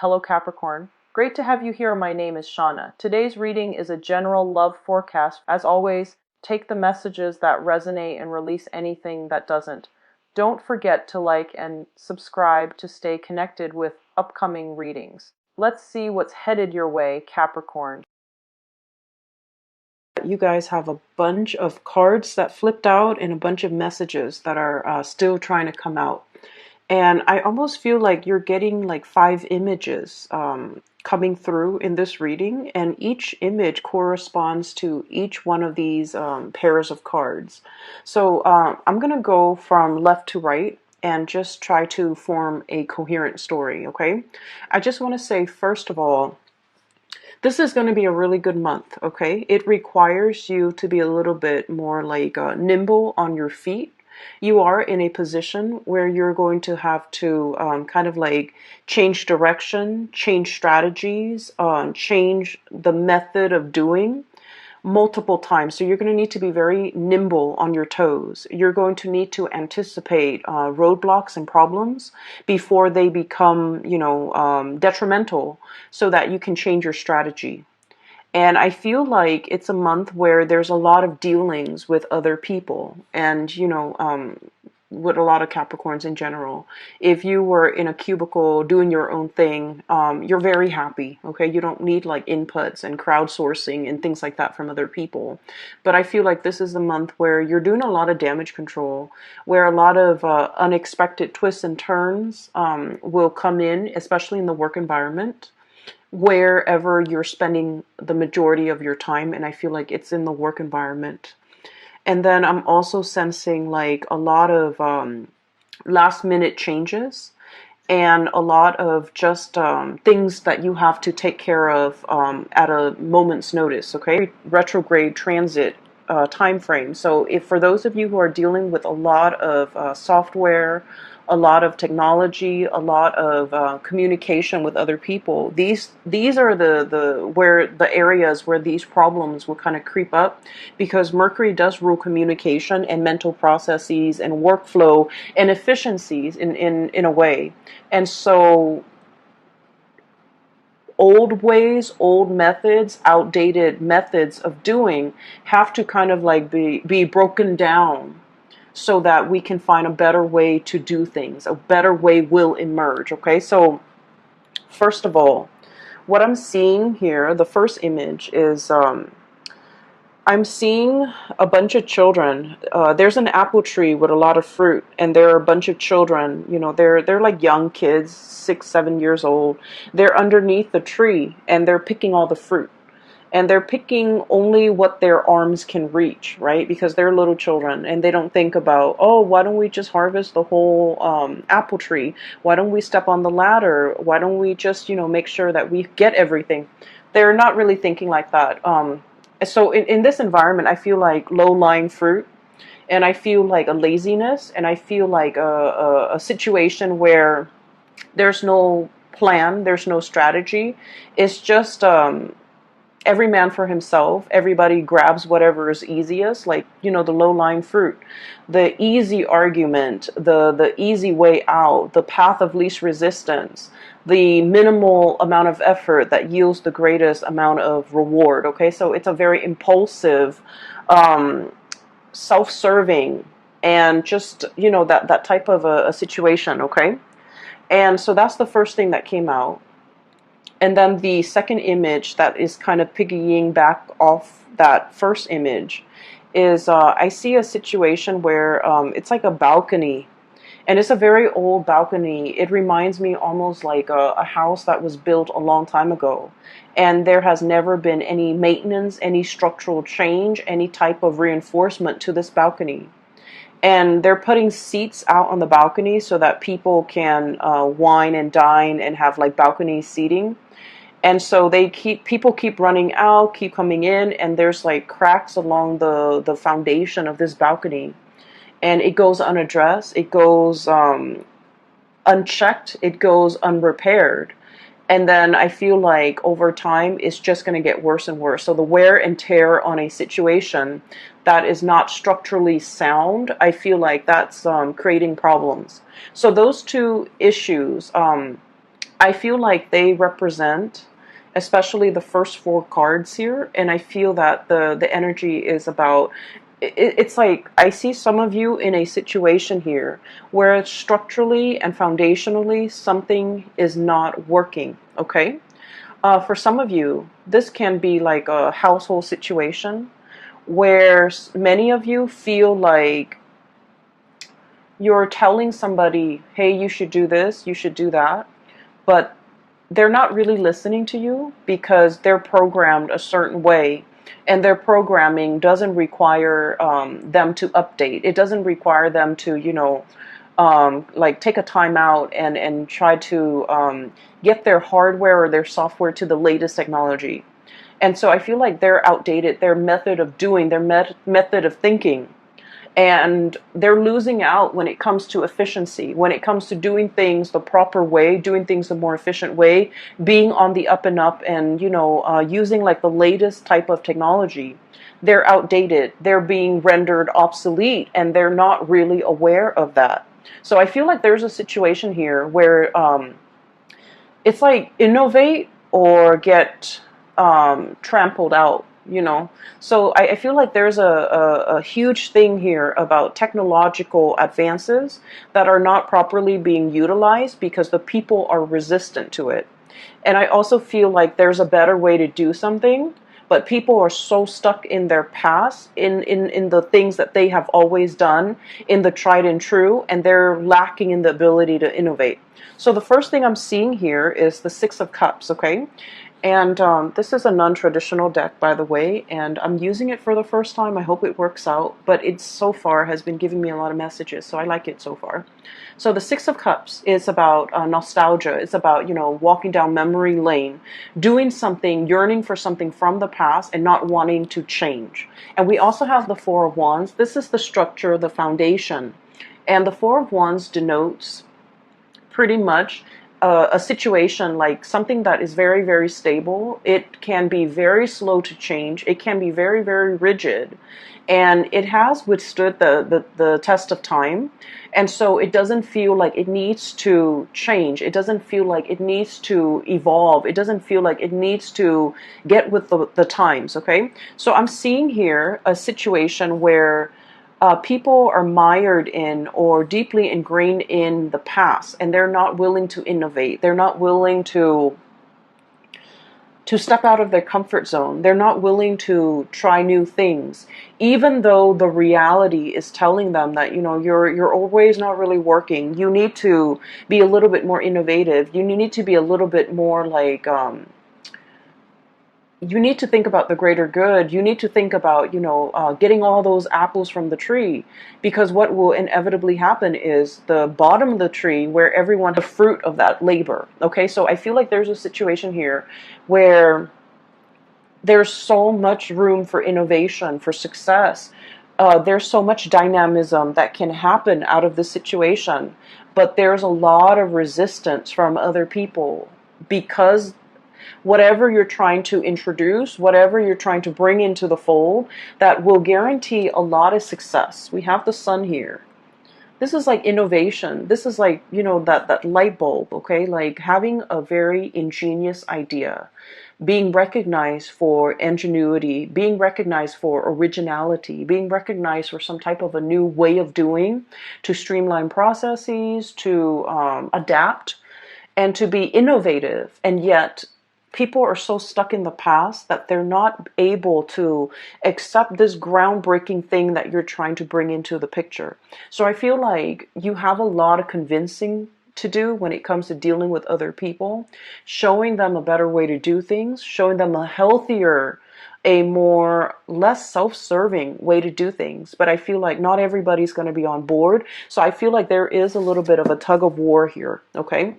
Hello Capricorn. Great to have you here. My name is Shauna. Today's reading is a general love forecast. As always, take the messages that resonate and release anything that doesn't. Don't forget to like and subscribe to stay connected with upcoming readings. Let's see what's headed your way, Capricorn. You guys have a bunch of cards that flipped out and a bunch of messages that are still trying to come out. And I almost feel like you're getting like 5 images coming through in this reading, and each image corresponds to each one of these pairs of cards. So I'm going to go from left to right and just try to form a coherent story, okay? I just want to say, first of all, this is going to be a really good month, okay? It requires you to be a little bit more like nimble on your feet. You are in a position where you're going to have to kind of like change direction, change strategies, change the method of doing multiple times. So you're going to need to be very nimble on your toes. You're going to need to anticipate roadblocks and problems before they become, detrimental, so that you can change your strategy. And I feel like it's a month where there's a lot of dealings with other people and, with a lot of Capricorns in general. If you were in a cubicle doing your own thing, you're very happy, okay? You don't need like inputs and crowdsourcing and things like that from other people. But I feel like this is a month where you're doing a lot of damage control, where a lot of unexpected twists and turns will come in, especially in the work environment, wherever you're spending the majority of your time. And I feel like it's in the work environment. And then I'm also sensing like a lot of last minute changes and a lot of just things that you have to take care of at a moment's notice, okay? Retrograde transit time frame. So if for those of you who are dealing with a lot of software, a lot of technology, a lot of communication with other people, these are the areas where these problems will kind of creep up, because Mercury does rule communication and mental processes and workflow and efficiencies in a way. And so old ways, old methods, outdated methods of doing have to kind of like be broken down so that we can find a better way to do things. A better way will emerge, okay? So first of all, what I'm seeing here, the first image is I'm seeing a bunch of children. There's an apple tree with a lot of fruit, and there are a bunch of children. They're like young kids, 6, 7 years old. They're underneath the tree, and they're picking all the fruit. And they're picking only what their arms can reach, right? Because they're little children, and they don't think about, oh, why don't we just harvest the whole apple tree? Why don't we step on the ladder? Why don't we just, make sure that we get everything? They're not really thinking like that. So in this environment, I feel like low-lying fruit, and I feel like a laziness, and I feel like a situation where there's no plan, there's no strategy. It's just every man for himself. Everybody grabs whatever is easiest, like, the low-lying fruit, the easy argument, the easy way out, the path of least resistance, the minimal amount of effort that yields the greatest amount of reward, okay? So it's a very impulsive, self-serving, and just, that type of a situation, okay? And so that's the first thing that came out. And then the second image that is kind of piggying back off that first image is I see a situation where it's like a balcony. And it's a very old balcony. It reminds me almost like a house that was built a long time ago. And there has never been any maintenance, any structural change, any type of reinforcement to this balcony. And they're putting seats out on the balcony so that people can wine and dine and have like balcony seating. And so people keep running out, keep coming in, and there's like cracks along the foundation of this balcony. And it goes unaddressed, it goes unchecked, it goes unrepaired. And then I feel like over time, it's just going to get worse and worse. So the wear and tear on a situation that is not structurally sound, I feel like that's creating problems. So those two issues, I feel like they represent, especially the first four cards here, and I feel that the energy is about. It's like I see some of you in a situation here where structurally and foundationally something is not working. Okay, for some of you, this can be like a household situation where many of you feel like you're telling somebody, hey, you should do this, you should do that, but they're not really listening to you because they're programmed a certain way, and their programming doesn't require them to update. It doesn't require them to, like take a time out and try to get their hardware or their software to the latest technology. And so I feel like they're outdated, their method of doing, their method of thinking, and they're losing out when it comes to efficiency, when it comes to doing things the proper way, doing things the more efficient way, being on the up and up, and using like the latest type of technology. They're outdated, they're being rendered obsolete, and they're not really aware of that. So I feel like there's a situation here where it's like innovate or get trampled out, So I feel like there's a huge thing here about technological advances that are not properly being utilized because the people are resistant to it. And I also feel like there's a better way to do something, but people are so stuck in their past, in the things that they have always done, in the tried and true, and they're lacking in the ability to innovate. So the first thing I'm seeing here is the Six of Cups, okay? And this is a non-traditional deck, by the way, and I'm using it for the first time. I hope it works out, but it so far has been giving me a lot of messages, so I like it so far. So the Six of Cups is about nostalgia. It's about, walking down memory lane, doing something, yearning for something from the past and not wanting to change. And we also have the Four of Wands. This is the structure, the foundation. And the Four of Wands denotes pretty much a situation like something that is very, very stable. It can be very slow to change. It can be very, very rigid. And it has withstood the test of time. And so it doesn't feel like it needs to change. It doesn't feel like it needs to evolve. It doesn't feel like it needs to get with the times, okay? So I'm seeing here a situation where people are mired in or deeply ingrained in the past, and they're not willing to innovate. They're not willing to step out of their comfort zone. They're not willing to try new things, even though the reality is telling them that your old way is not really working. You need to be a little bit more innovative. You need to be a little bit more like you need to think about the greater good. You need to think about, getting all those apples from the tree, because what will inevitably happen is the bottom of the tree where everyone, the fruit of that labor. Okay, so I feel like there's a situation here where there's so much room for innovation, for success. There's so much dynamism that can happen out of this situation, but there's a lot of resistance from other people because whatever you're trying to introduce, whatever you're trying to bring into the fold, that will guarantee a lot of success. We have the sun here. This is like innovation. This is like, that light bulb, okay? Like having a very ingenious idea, being recognized for ingenuity, being recognized for originality, being recognized for some type of a new way of doing, to streamline processes, to adapt, and to be innovative. And yet people are so stuck in the past that they're not able to accept this groundbreaking thing that you're trying to bring into the picture. So I feel like you have a lot of convincing to do when it comes to dealing with other people, showing them a better way to do things, showing them a healthier, a more less self-serving way to do things. But I feel like not everybody's going to be on board. So I feel like there is a little bit of a tug of war here, okay?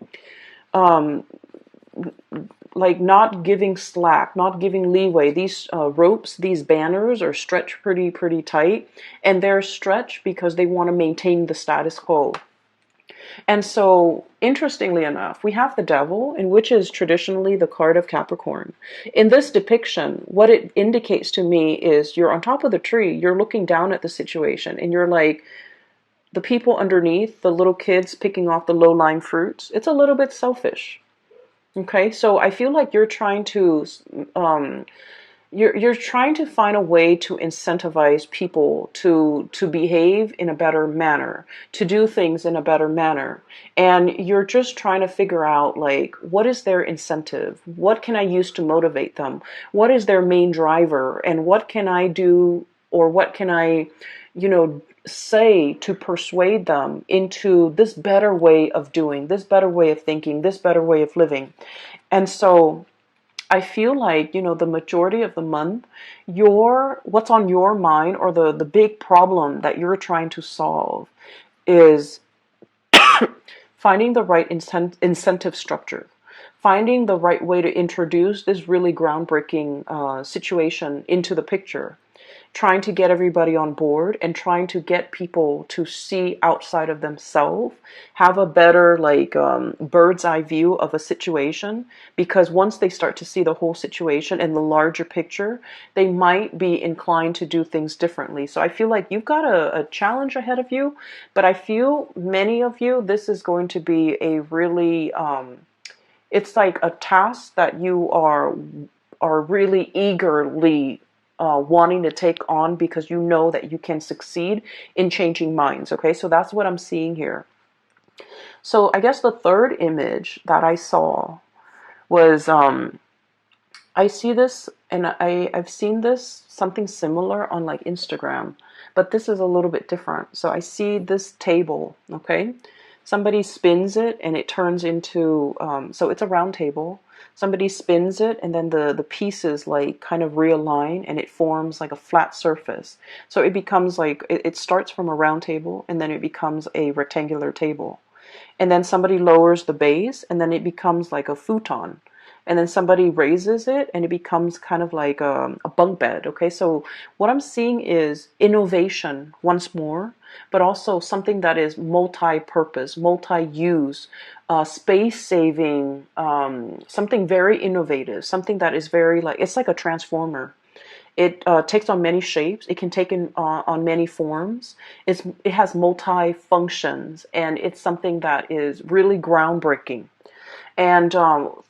Like not giving slack, not giving leeway. These ropes, these banners are stretched pretty tight, and they're stretched because they want to maintain the status quo. And so, interestingly enough, we have the devil, in which is traditionally the card of Capricorn. In this depiction, what it indicates to me is you're on top of the tree, you're looking down at the situation, and you're like, the people underneath, the little kids picking off the low-lying fruits, it's a little bit selfish. Okay, so I feel like you're trying to um, you're trying to find a way to incentivize people to behave in a better manner, to do things in a better manner. And you're just trying to figure out, like, what is their incentive? What can I use to motivate them? What is their main driver? And what can I do, or what can I, say to persuade them into this better way of doing, this better way of thinking, this better way of living. And so I feel like, the majority of the month, what's on your mind, or the big problem that you're trying to solve, is finding the right incentive structure, finding the right way to introduce this really groundbreaking situation into the picture, trying to get everybody on board and trying to get people to see outside of themselves, have a better, like, bird's eye view of a situation. Because once they start to see the whole situation and the larger picture, they might be inclined to do things differently. So I feel like you've got a challenge ahead of you, but I feel many of you, this is going to be a really, it's like a task that you are really eagerly wanting to take on, because you know that you can succeed in changing minds. Okay, so that's what I'm seeing here. So I guess the third image that I saw was, I see this, and I've seen this something similar on, like, Instagram, but this is a little bit different. So I see this table. Okay, somebody spins it and it turns into, so it's a round table. Somebody spins it, and then the pieces, like, kind of realign, and it forms like a flat surface. So it becomes like, it starts from a round table, and then it becomes a rectangular table. And then somebody lowers the base, and then it becomes like a futon. And then somebody raises it, and it becomes kind of like a bunk bed. Okay, so what I'm seeing is innovation once more, but also something that is multi-purpose, multi-use, space-saving, something very innovative, something that is very, like, it's like a transformer. It takes on many shapes. It can take on many forms. It has multi functions, and it's something that is really groundbreaking. And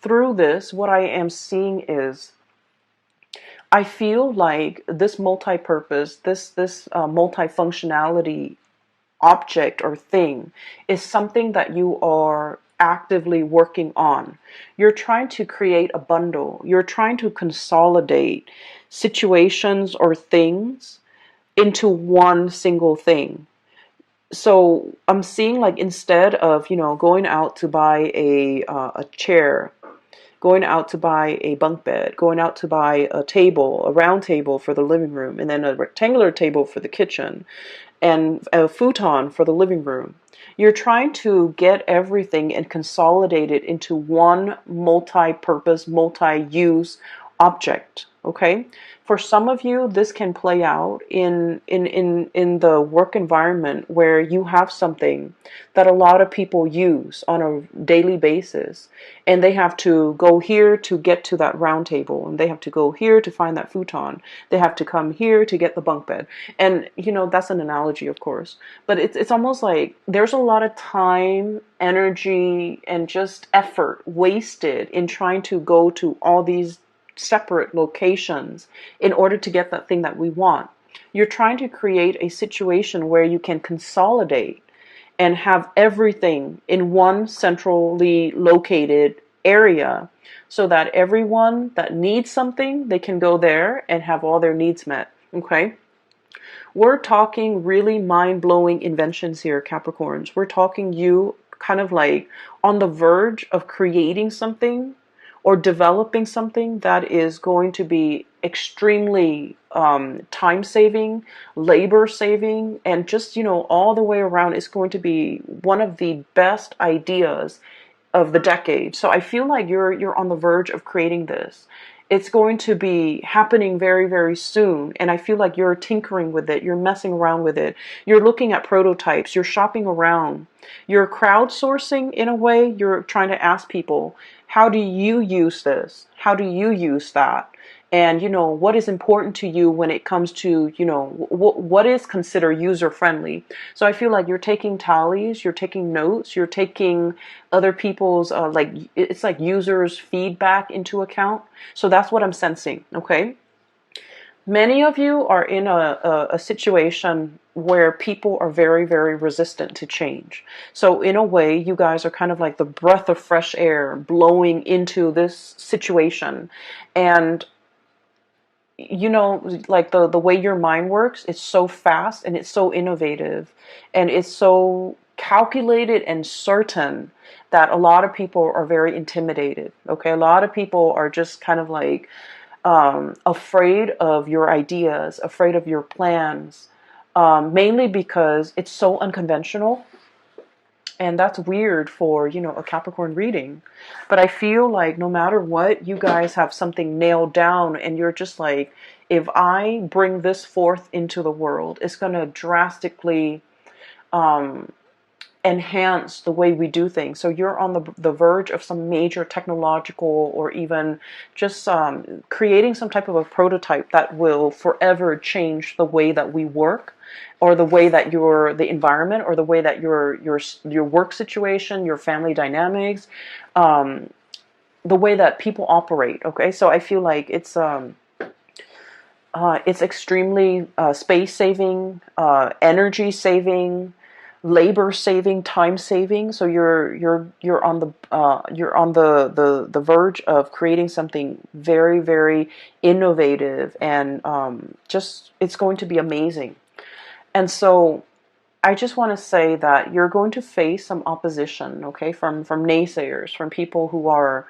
through this, what I am seeing is, I feel like this multi-purpose, this multi-functionality object or thing is something that you are actively working on. You're trying to create a bundle. You're trying to consolidate situations or things into one single thing. So I'm seeing, like, instead of, going out to buy a chair, going out to buy a bunk bed, going out to buy a table, a round table for the living room, and then a rectangular table for the kitchen, and a futon for the living room. You're trying to get everything and consolidate it into one multi-purpose, multi-use object. Okay? For some of you, this can play out in the work environment, where you have something that a lot of people use on a daily basis, and they have to go here to get to that round table, and they have to go here to find that futon. They have to come here to get the bunk bed. And, that's an analogy, of course, but it's almost like there's a lot of time, energy, and just effort wasted in trying to go to all these separate locations in order to get that thing that we want. You're trying to create a situation where you can consolidate and have everything in one centrally located area, so that everyone that needs something, they can go there and have all their needs met. Okay? We're talking really mind-blowing inventions here, Capricorns. We're talking you kind of like on the verge of creating something or developing something that is going to be extremely time saving, labor saving, and just, all the way around, it's going to be one of the best ideas of the decade. So I feel like you're on the verge of creating this. It's going to be happening very, very soon. And I feel like you're tinkering with it. You're messing around with it. You're looking at prototypes. You're shopping around. You're crowdsourcing in a way. You're trying to ask people, how do you use this? How do you use that? and what is important to you when it comes to what is considered user friendly. So I feel like you're taking tallies, you're taking notes, you're taking other people's like it's like users feedback into account. So that's what I'm sensing. Okay, many of you are in a situation where people are very, very resistant to change. So in a way, you guys are kind of like the breath of fresh air blowing into this situation. And like the way your mind works, it's so fast and it's so innovative and it's so calculated and certain that a lot of people are very intimidated. Okay, a lot of people are just kind of like afraid of your ideas, afraid of your plans, mainly because it's so unconventional. And that's weird for, a Capricorn reading. But I feel like no matter what, you guys have something nailed down and you're just like, if I bring this forth into the world, it's going to drastically enhance the way we do things. So you're on the verge of some major technological or even just creating some type of a prototype that will forever change the way that we work, or the way that the environment, or the way that your work situation, your family dynamics, the way that people operate. Okay, so I feel like it's extremely space saving, energy saving, labor saving, time saving. So you're on the verge of creating something very, very innovative, and just it's going to be amazing. And so I just want to say that you're going to face some opposition, okay, from naysayers, from people who are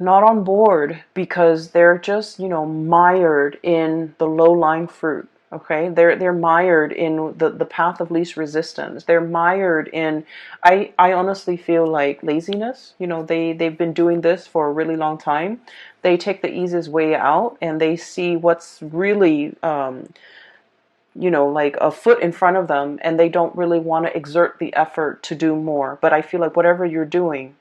not on board because they're just, mired in the low-lying fruit. Okay, they're mired in the path of least resistance. They're mired in, I honestly feel like, laziness. They've been doing this for a really long time. They take the easiest way out and they see what's really like a foot in front of them, and they don't really want to exert the effort to do more. But I feel like whatever you're doing,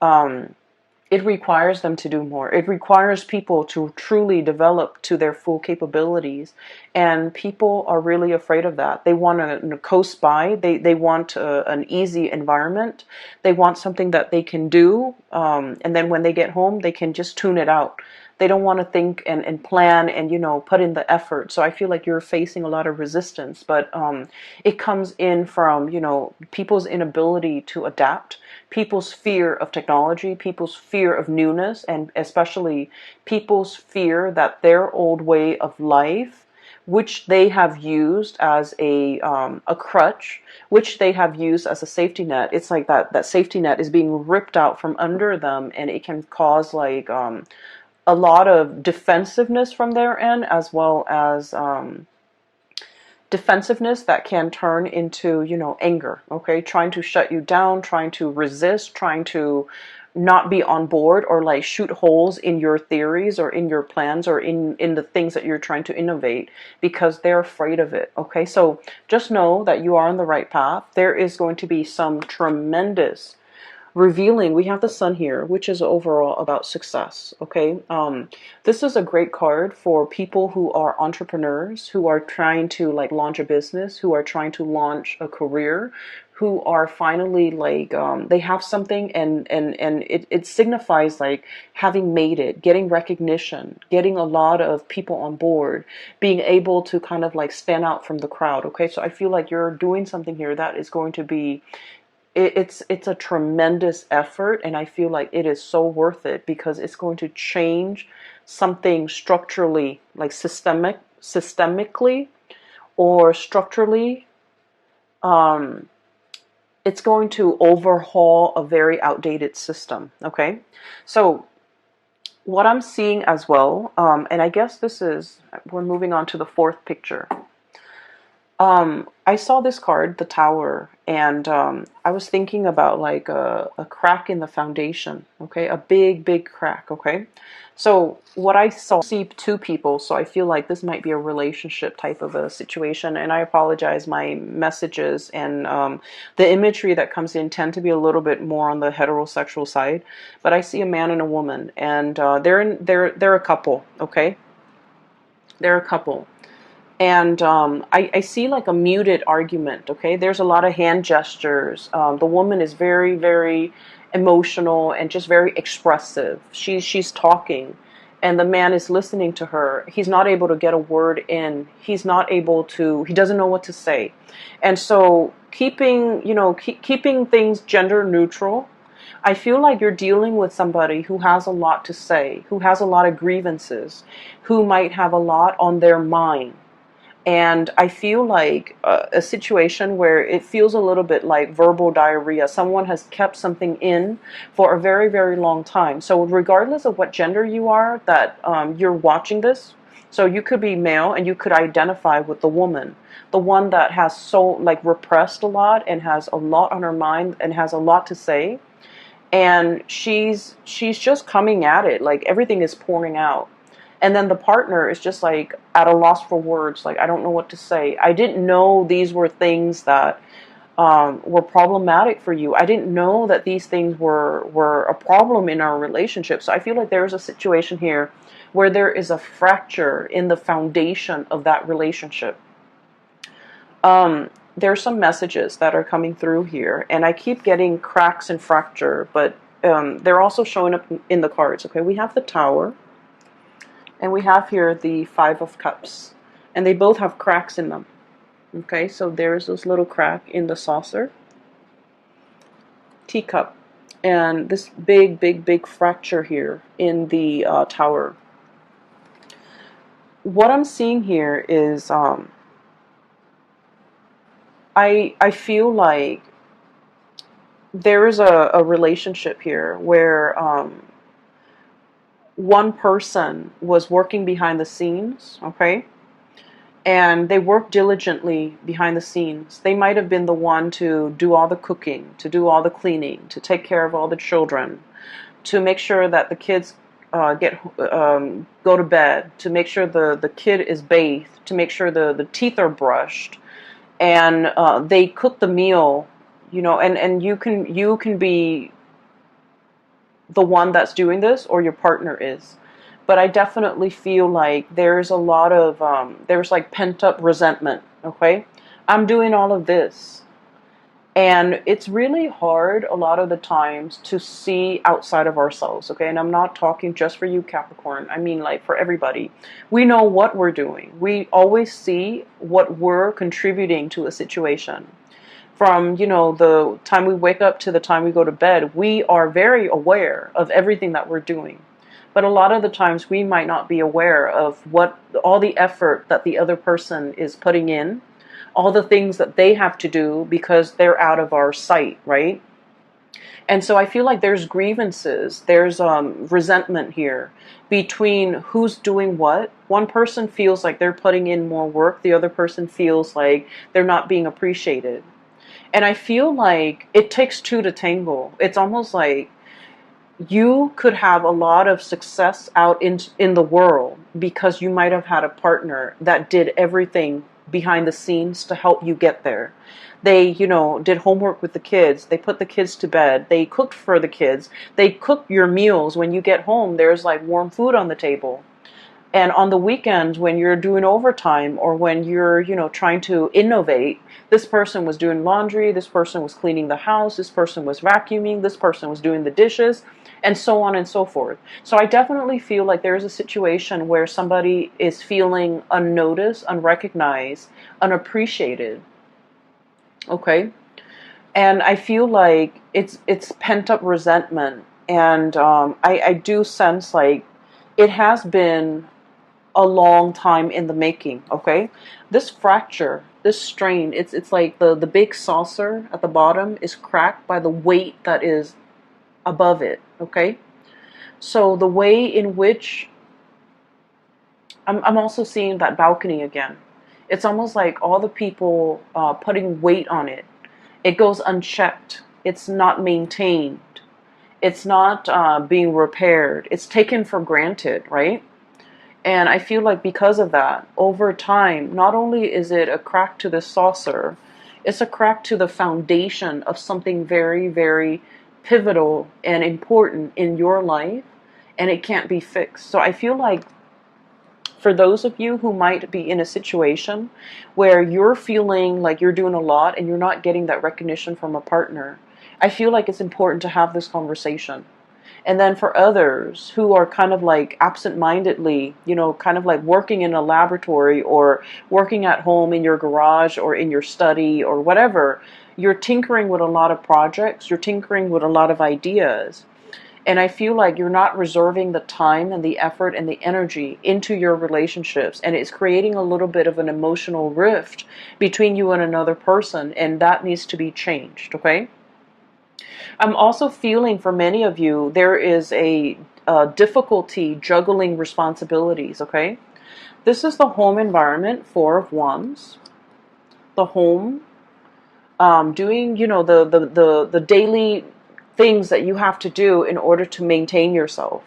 it requires them to do more. It requires people to truly develop to their full capabilities. And people are really afraid of that. They want to coast by. They want an easy environment. They want something that they can do. And then when they get home, they can just tune it out. They don't want to think and plan and, put in the effort. So I feel like you're facing a lot of resistance. But it comes in from, people's inability to adapt, people's fear of technology, people's fear of newness, and especially people's fear that their old way of life, which they have used as a crutch, which they have used as a safety net. It's like that safety net is being ripped out from under them, and it can cause like a lot of defensiveness from their end, as well as defensiveness that can turn into, anger. Okay, trying to shut you down, trying to resist, trying to not be on board, or like shoot holes in your theories or in your plans or in the things that you're trying to innovate, because they're afraid of it. Okay, so just know that you are on the right path. There is going to be some tremendous revealing. We have the sun here, which is overall about success. Okay, this is a great card for people who are entrepreneurs, who are trying to like launch a business, who are trying to launch a career, who are finally like they have something, and it signifies like having made it, getting recognition, getting a lot of people on board, being able to kind of like stand out from the crowd. Okay, so I feel like you're doing something here that is going to be, it's a tremendous effort, and I feel like it is so worth it, because it's going to change something structurally, like systemically or structurally. It's going to overhaul a very outdated system. Okay, so what I'm seeing as well, and I guess we're moving on to the fourth picture. I saw this card, the Tower, and I was thinking about like a crack in the foundation, okay, a big crack, okay. So what I saw, see two people, so I feel like this might be a relationship type of a situation, and I apologize, my messages and the imagery that comes in tend to be a little bit more on the heterosexual side, but I see a man and a woman, and they're a couple, okay, they're a couple. And I see like a muted argument, okay? There's a lot of hand gestures. The woman is very emotional and just very expressive. She's talking, and the man is listening to her. He's not able to get a word in. He doesn't know what to say. And so keeping things gender neutral, I feel like you're dealing with somebody who has a lot to say, who has a lot of grievances, who might have a lot on their mind. And I feel like a situation where it feels a little bit like verbal diarrhea. Someone has kept something in for a very long time. So regardless of what gender you are that you're watching this, so you could be male and you could identify with the woman, the one that has so like repressed a lot and has a lot on her mind and has a lot to say. And she's just coming at it, like everything is pouring out. And then the partner is just like at a loss for words, like I don't know what to say. I didn't know these were things that were problematic for you. I didn't know that these things were a problem in our relationship. So I feel like there's a situation here where there is a fracture in the foundation of that relationship. There's some messages that are coming through here, and I keep getting cracks and fracture, but they're also showing up in the cards. Okay, we have the Tower. And we have here the Five of Cups. And they both have cracks in them. Okay, so there's this little crack in the saucer. Teacup. And this big fracture here in the Tower. What I'm seeing here is I feel like there is a relationship here where one person was working behind the scenes, okay? And they worked diligently behind the scenes. They might have been the one to do all the cooking, to do all the cleaning, to take care of all the children, to make sure that the kids go to bed, to make sure the kid is bathed, to make sure the teeth are brushed, and they cook the meal, and you can be the one that's doing this, or your partner is. But I definitely feel like there's a lot of there's like pent up resentment. Okay, I'm doing all of this, and it's really hard a lot of the times to see outside of ourselves. Okay, and I'm not talking just for you, Capricorn. I mean, like, for everybody. We know what we're doing. We always see what we're contributing to a situation. From the time we wake up to the time we go to bed, we are very aware of everything that we're doing. But a lot of the times we might not be aware of what all the effort that the other person is putting in, all the things that they have to do because they're out of our sight, right? And so I feel like there's grievances, there's resentment here between who's doing what. One person feels like they're putting in more work, the other person feels like they're not being appreciated. And I feel like it takes two to tango. It's almost like you could have a lot of success out in the world because you might have had a partner that did everything behind the scenes to help you get there. They, did homework with the kids. They put the kids to bed. They cooked for the kids. They cook your meals. When you get home, there's like warm food on the table. And on the weekends, when you're doing overtime or when you're, trying to innovate, this person was doing laundry, this person was cleaning the house, this person was vacuuming, this person was doing the dishes, and so on and so forth. So I definitely feel like there's a situation where somebody is feeling unnoticed, unrecognized, unappreciated. Okay? And I feel like it's pent up resentment. And I do sense like it has been a long time in the making, okay? This fracture, this strain, it's like the big saucer at the bottom is cracked by the weight that is above it, okay? So the way in which I'm also seeing that balcony again. It's almost like all the people putting weight on it. It goes unchecked. It's not maintained. It's not being repaired. It's taken for granted, right? And I feel like because of that, over time, not only is it a crack to the saucer, it's a crack to the foundation of something very, very pivotal and important in your life, and it can't be fixed. So I feel like for those of you who might be in a situation where you're feeling like you're doing a lot and you're not getting that recognition from a partner, I feel like it's important to have this conversation. And then for others who are kind of like absent-mindedly, kind of like working in a laboratory or working at home in your garage or in your study or whatever, you're tinkering with a lot of projects, you're tinkering with a lot of ideas. And I feel like you're not reserving the time and the effort and the energy into your relationships. And it's creating a little bit of an emotional rift between you and another person. And that needs to be changed, okay? I'm also feeling for many of you, there is a difficulty juggling responsibilities, okay? This is the home environment, Four of Wands. The home, doing, the daily things that you have to do in order to maintain yourself.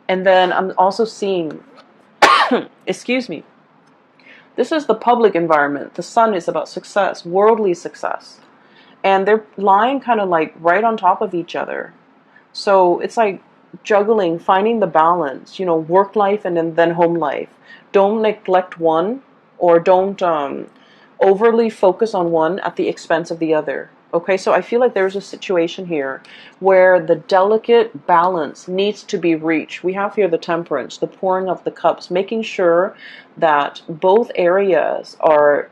And then I'm also seeing, excuse me, this is the public environment. The sun is about success, worldly success. And they're lying kind of like right on top of each other. So it's like juggling, finding the balance, work life and then home life. Don't neglect one, or don't overly focus on one at the expense of the other. Okay, so I feel like there's a situation here where the delicate balance needs to be reached. We have here the Temperance, the pouring of the cups, making sure that both areas are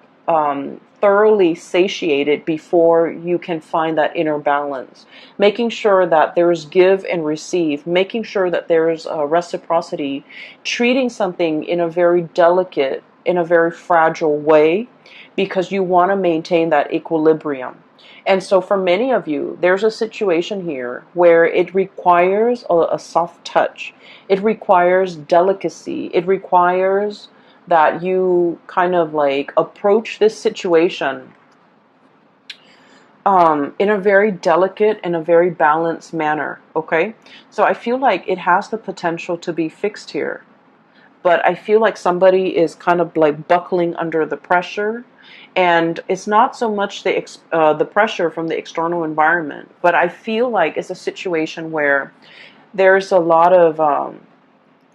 thoroughly satiated before you can find that inner balance. Making sure that there's give and receive, making sure that there's reciprocity, treating something in a very delicate, in a very fragile way, because you want to maintain that equilibrium. And so for many of you, there's a situation here where it requires a soft touch. It requires delicacy. It requires that you kind of like approach this situation in a very delicate and a very balanced manner, okay? So I feel like it has the potential to be fixed here. But I feel like somebody is kind of like buckling under the pressure. And it's not so much the pressure from the external environment, but I feel like it's a situation where there's a lot of,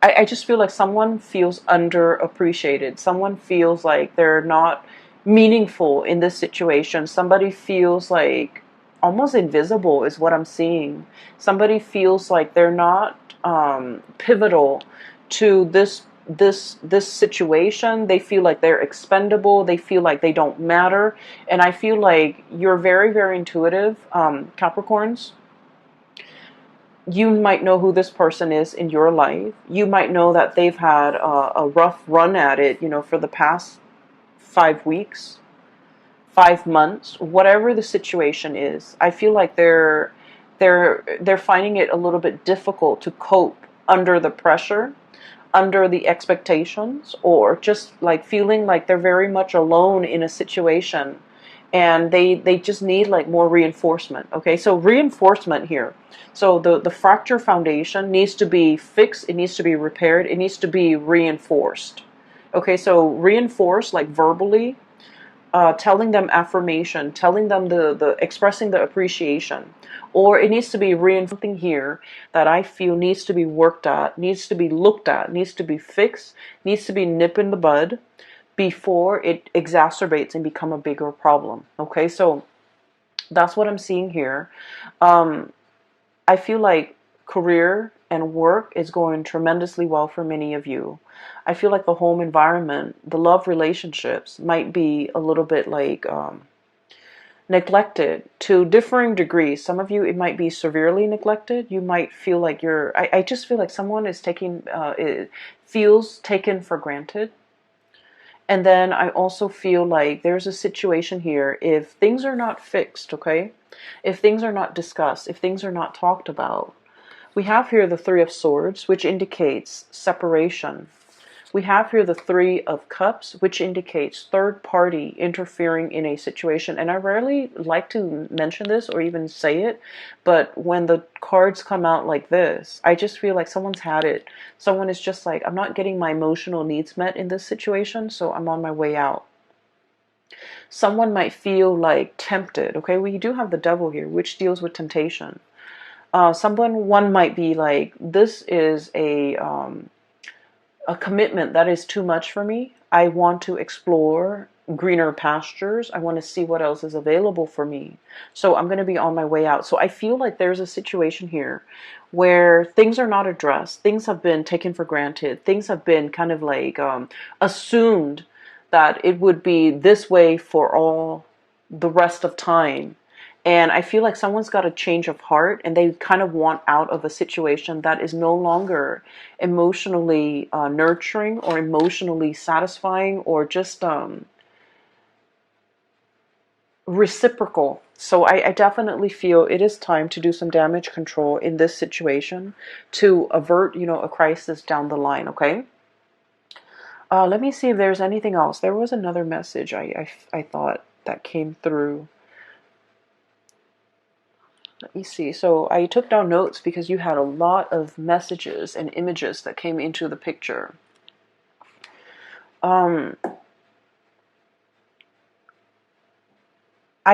I just feel like someone feels underappreciated. Someone feels like they're not meaningful in this situation. Somebody feels like almost invisible is what I'm seeing. Somebody feels like they're not pivotal to this situation. They feel like they're expendable. They feel like they don't matter. And I feel like you're very, very intuitive, Capricorns. You might know who this person is in your life. You might know that they've had a rough run at it, for the past 5 weeks, 5 months, whatever the situation is. I feel like they're finding it a little bit difficult to cope under the pressure, under the expectations, or just like feeling like they're very much alone in a situation, and they just need like more reinforcement. Okay, so reinforcement here. So the fracture foundation needs to be fixed, it needs to be repaired, it needs to be reinforced. Okay, so reinforced like verbally, telling them affirmation, telling them the expressing the appreciation. Or it needs to be something here that I feel needs to be worked at, needs to be looked at, needs to be fixed, needs to be nipped in the bud before it exacerbates and become a bigger problem. Okay, so that's what I'm seeing here. I feel like career and work is going tremendously well for many of you. I feel like the home environment, the love relationships might be a little bit like neglected to differing degrees. Some of you, it might be severely neglected. You might feel like I just feel like someone is feels taken for granted. And then I also feel like there's a situation here, if things are not fixed, okay? If things are not discussed, if things are not talked about. We have here the Three of Swords, which indicates separation. We have here the Three of Cups, which indicates third party interfering in a situation. And I rarely like to mention this or even say it, but when the cards come out like this, I just feel like someone's had it. Someone is just like, I'm not getting my emotional needs met in this situation, so I'm on my way out. Someone might feel like tempted. Okay, we do have the Devil here, which deals with temptation. One might be like, this is a commitment that is too much for me. I want to explore greener pastures. I want to see what else is available for me. So I'm going to be on my way out. So I feel like there's a situation here where things are not addressed. Things have been taken for granted. Things have been kind of like assumed that it would be this way for all the rest of time. And I feel like someone's got a change of heart and they kind of want out of a situation that is no longer emotionally nurturing or emotionally satisfying or just reciprocal. So I definitely feel it is time to do some damage control in this situation to avert, a crisis down the line, okay? Let me see if there's anything else. There was another message I thought that came through. Let me see. So I took down notes because you had a lot of messages and images that came into the picture. I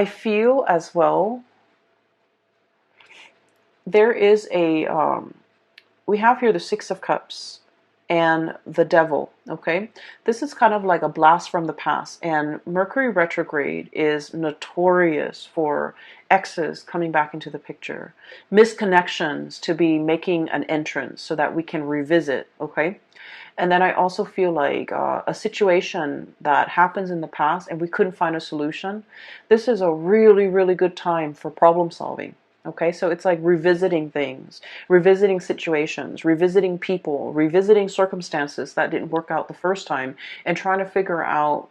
feel as well there is we have here the Six of Cups and the Devil, okay? This is kind of like a blast from the past, and Mercury retrograde is notorious for exes coming back into the picture, misconnections to be making an entrance so that we can revisit, okay? And then I also feel like a situation that happens in the past and we couldn't find a solution. This is a really, really good time for problem solving. Okay, so it's like revisiting things, revisiting situations, revisiting people, revisiting circumstances that didn't work out the first time and trying to figure out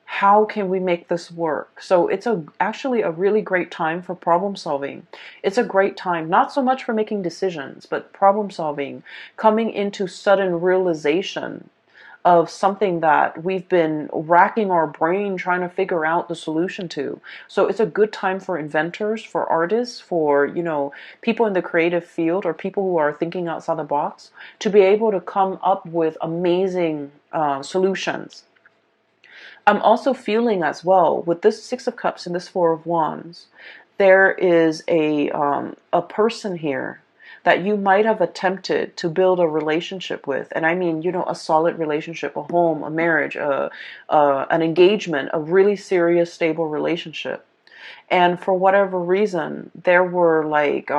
how can we make this work. So it's actually a really great time for problem solving. It's a great time, not so much for making decisions, but problem solving, coming into sudden realization of something that we've been racking our brain trying to figure out the solution to. So it's a good time for inventors, for artists, for, people in the creative field or people who are thinking outside the box to be able to come up with amazing solutions. I'm also feeling as well with this Six of Cups and this Four of Wands, there is a person here that you might have attempted to build a relationship with. And I mean, a solid relationship, a home, a marriage, an engagement, a really serious, stable relationship. And for whatever reason, there were like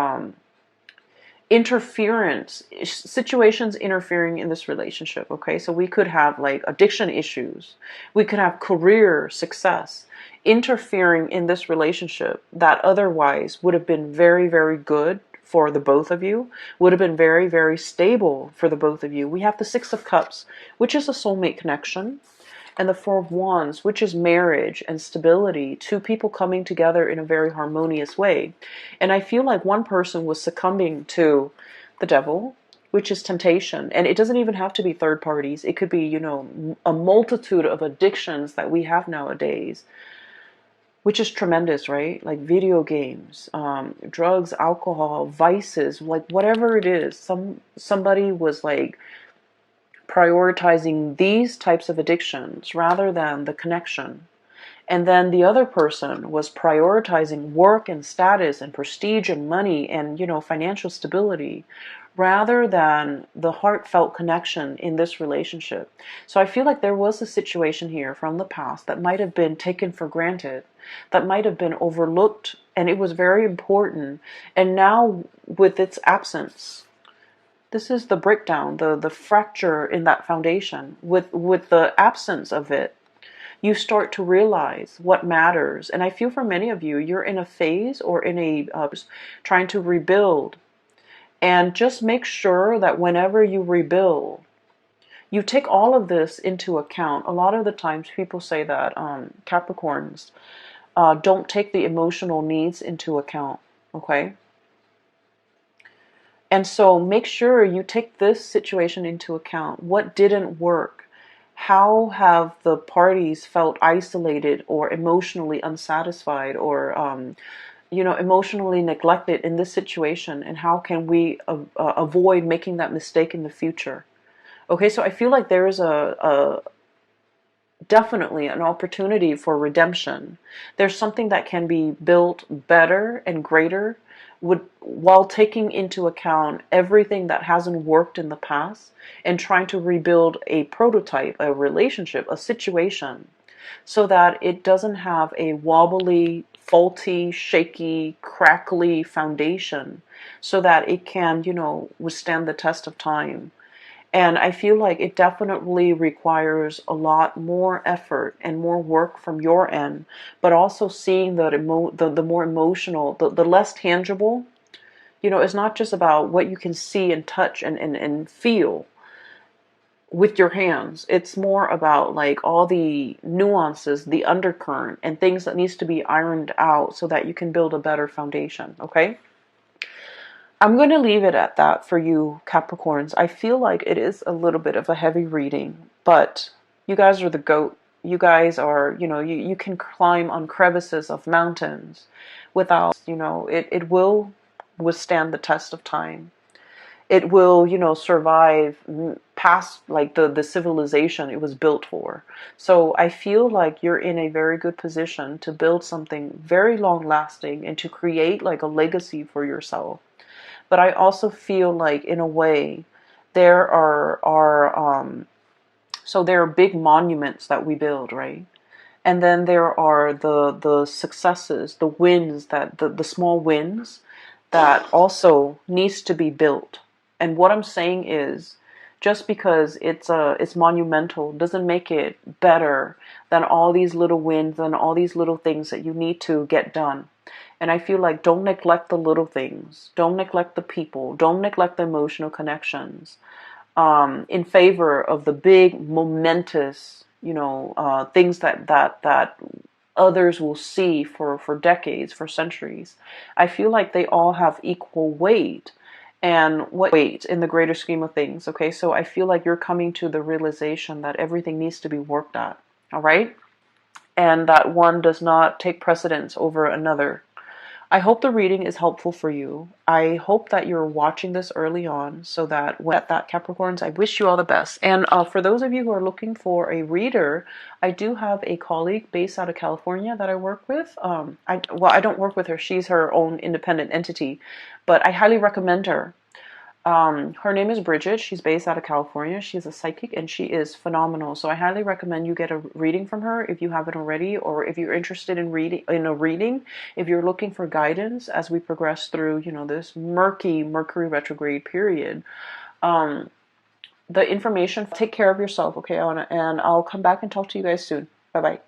situations interfering in this relationship. Okay, so we could have like addiction issues, we could have career success interfering in this relationship that otherwise would have been very, very good for the both of you, would have been very, very stable for the both of you. We have the Six of Cups, which is a soulmate connection, and the Four of Wands, which is marriage and stability, two people coming together in a very harmonious way. And I feel like one person was succumbing to the Devil, which is temptation. And it doesn't even have to be third parties. It could be, a multitude of addictions that we have nowadays, which is tremendous, right? Like video games, drugs, alcohol, vices, like whatever it is. Somebody was like prioritizing these types of addictions rather than the connection. And then the other person was prioritizing work and status and prestige and money and, financial stability rather than the heartfelt connection in this relationship. So I feel like there was a situation here from the past that might have been taken for granted, that might have been overlooked, and it was very important. And now with its absence, this is the breakdown, the fracture in that foundation. With the absence of it, you start to realize what matters. And I feel for many of you, you're in a phase or in a trying to rebuild. And just make sure that whenever you rebuild, you take all of this into account. A lot of the times people say that Capricorns don't take the emotional needs into account, okay? And so make sure you take this situation into account. What didn't work? how have the parties felt isolated or emotionally unsatisfied or emotionally neglected in this situation, and how can we avoid making that mistake in the future? Okay, so I feel like there is a definitely an opportunity for redemption. There's something that can be built better and greater while taking into account everything that hasn't worked in the past and trying to rebuild a prototype, a relationship, a situation, so that it doesn't have a wobbly, faulty, shaky, crackly foundation, so that it can, withstand the test of time. And I feel like it definitely requires a lot more effort and more work from your end, but also seeing the more emotional, the less tangible. It's not just about what you can see and touch and feel with your hands. It's more about like all the nuances, the undercurrent, and things that needs to be ironed out so that you can build a better foundation, okay? I'm going to leave it at that for you, Capricorns. I feel like it is a little bit of a heavy reading, but you guys are the GOAT. You guys are, you can climb on crevices of mountains without, it will withstand the test of time. It will, survive past like the civilization it was built for. So I feel like you're in a very good position to build something very long lasting and to create like a legacy for yourself. But I also feel like, in a way, there are big monuments that we build, right? And then there are the successes, the wins, that the small wins that also needs to be built. And what I'm saying is, just because it's monumental doesn't make it better than all these little wins and all these little things that you need to get done. And I feel like, don't neglect the little things. Don't neglect the people. Don't neglect the emotional connections, in favor of the big, momentous, things that others will see for decades, for centuries. I feel like they all have equal weight. And what weight in the greater scheme of things, okay? So I feel like you're coming to the realization that everything needs to be worked at, all right? And that one does not take precedence over another. I hope the reading is helpful for you. I hope that you're watching this early on, so that when at that, Capricorns, I wish you all the best. And for those of you who are looking for a reader, I do have a colleague based out of California that I work with. I don't work with her. She's her own independent entity, but I highly recommend her. Her name is Bridget. She's based out of California. She's a psychic and she is phenomenal. So I highly recommend you get a reading from her if you haven't already, or if you're interested in a reading, if you're looking for guidance as we progress through, this murky Mercury retrograde period. The information. Take care of yourself, okay? And I'll come back and talk to you guys soon. Bye bye.